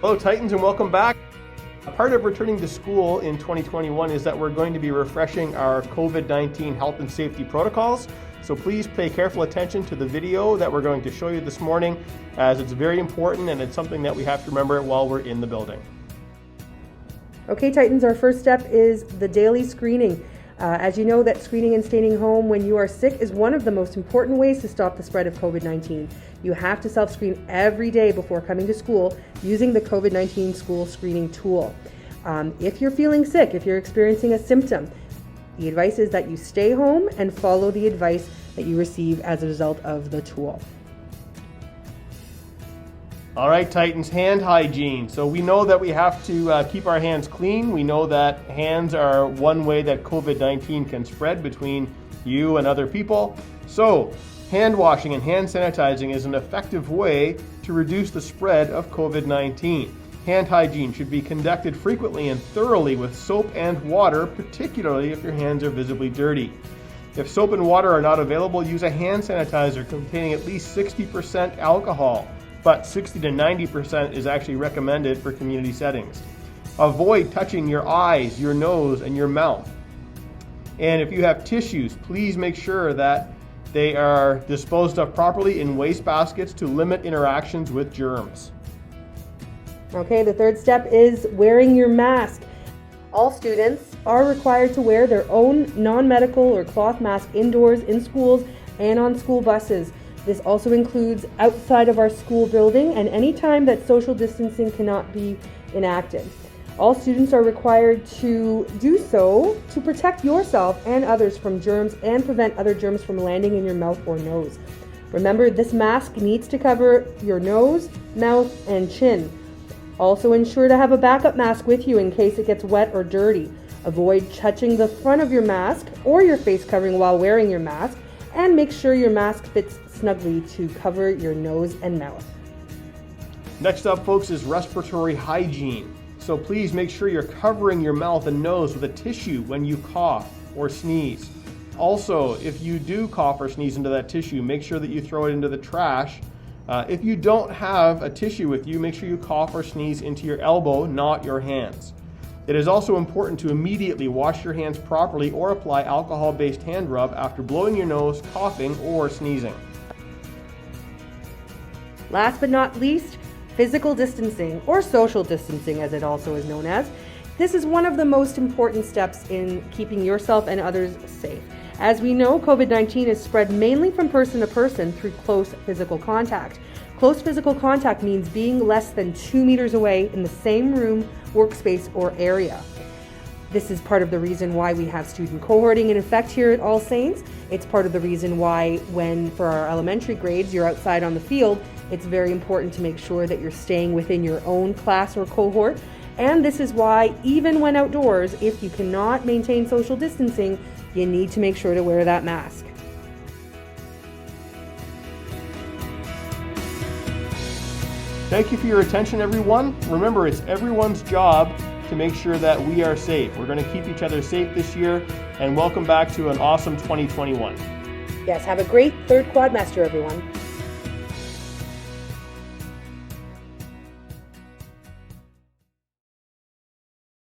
Hello Titans and welcome back. A part of returning to school in 2021 is that we're going to be refreshing our COVID-19 health and safety protocols. So please pay careful attention to the video that we're going to show you this morning, as it's very important and it's something that we have to remember while we're in the building. Okay Titans, our first step is the daily screening. As you know, that screening and staying home when you are sick is one of the most important ways to stop the spread of COVID-19. You have to self-screen every day before coming to school using the COVID-19 school screening tool. If you're feeling sick, if you're experiencing a symptom, the advice is that you stay home and follow the advice that you receive as a result of the tool. All right, Titans, hand hygiene. So we know that we have to keep our hands clean. We know that hands are one way that COVID-19 can spread between you and other people. So hand washing and hand sanitizing is an effective way to reduce the spread of COVID-19. Hand hygiene should be conducted frequently and thoroughly with soap and water, particularly if your hands are visibly dirty. If soap and water are not available, use a hand sanitizer containing at least 60% alcohol. But 60 to 90% is actually recommended for community settings. Avoid touching your eyes, your nose, and your mouth. And if you have tissues, please make sure that they are disposed of properly in waste baskets to limit interactions with germs. Okay, the third step is wearing your mask. All students are required to wear their own non-medical or cloth mask indoors, in schools, and on school buses. This also includes outside of our school building and any time that social distancing cannot be enacted. All students are required to do so to protect yourself and others from germs and prevent other germs from landing in your mouth or nose. Remember, this mask needs to cover your nose, mouth, and chin. Also ensure to have a backup mask with you in case it gets wet or dirty. Avoid touching the front of your mask or your face covering while wearing your mask, and make sure your mask fits snugly to cover your nose and mouth. Next up, folks, is respiratory hygiene. So please make sure you're covering your mouth and nose with a tissue when you cough or sneeze. Also, if you do cough or sneeze into that tissue, make sure that you throw it into the trash. If you don't have a tissue with you, make sure you cough or sneeze into your elbow, not your hands. It is also important to immediately wash your hands properly or apply alcohol-based hand rub after blowing your nose, coughing, or sneezing. Last but not least, physical distancing, or social distancing as it also is known as. This is one of the most important steps in keeping yourself and others safe. As we know, COVID-19 is spread mainly from person to person through close physical contact. Close physical contact means being less than 2 meters away in the same room, workspace, or area. This is part of the reason why we have student cohorting in effect here at All Saints. It's part of the reason why when, for our elementary grades, you're outside on the field, it's very important to make sure that you're staying within your own class or cohort. And this is why, even when outdoors, if you cannot maintain social distancing, you need to make sure to wear that mask. Thank you for your attention, everyone. Remember, it's everyone's job to make sure that we are safe. We're going to keep each other safe this year, and welcome back to an awesome 2021. Yes, have a great third quadmaster, everyone.